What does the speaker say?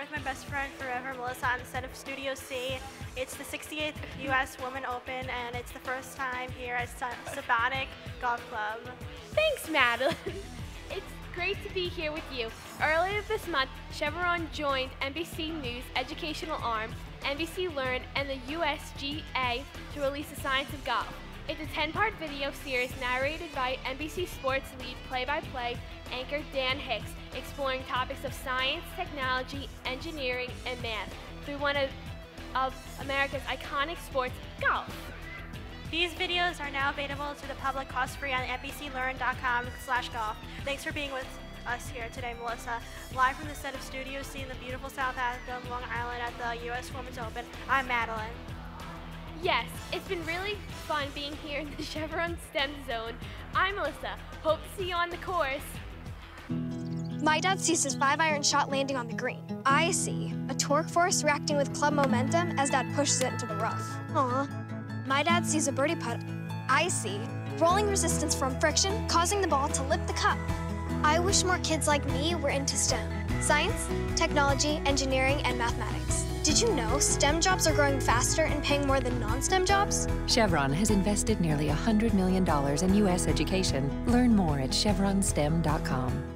with my best friend forever, Melissa, on the set of Studio C. It's the 68th U.S. Women Open, and it's the first time here at Sabonic Golf Club. Thanks, Madeline. It's great to be here with you. Earlier this month, Chevron joined NBC News' educational arm, NBC Learn, and the USGA to release The Science of Golf. It's a 10-part video series narrated by NBC Sports lead play-by-play anchor Dan Hicks, exploring topics of science, technology, engineering, and math through one of America's iconic sports, golf. These videos are now available to the public cost-free on nbclearn.com/golf. Thanks for being with us here today, Melissa. Live from the set of Studio C in the beautiful South Haddam, Long Island at the U.S. Women's Open, I'm Madeline. Yes, it's been really fun being here in the Chevron STEM zone. I'm Melissa. Hope to see you on the course. My dad sees his 5-iron shot landing on the green. I see a torque force reacting with club momentum as dad pushes it into the rough. Aw. My dad sees a birdie putt. I see rolling resistance from friction causing the ball to lip the cup. I wish more kids like me were into STEM. Science, technology, engineering, and mathematics. Did you know STEM jobs are growing faster and paying more than non-STEM jobs? Chevron has invested nearly $100 million in U.S. education. Learn more at chevronstem.com.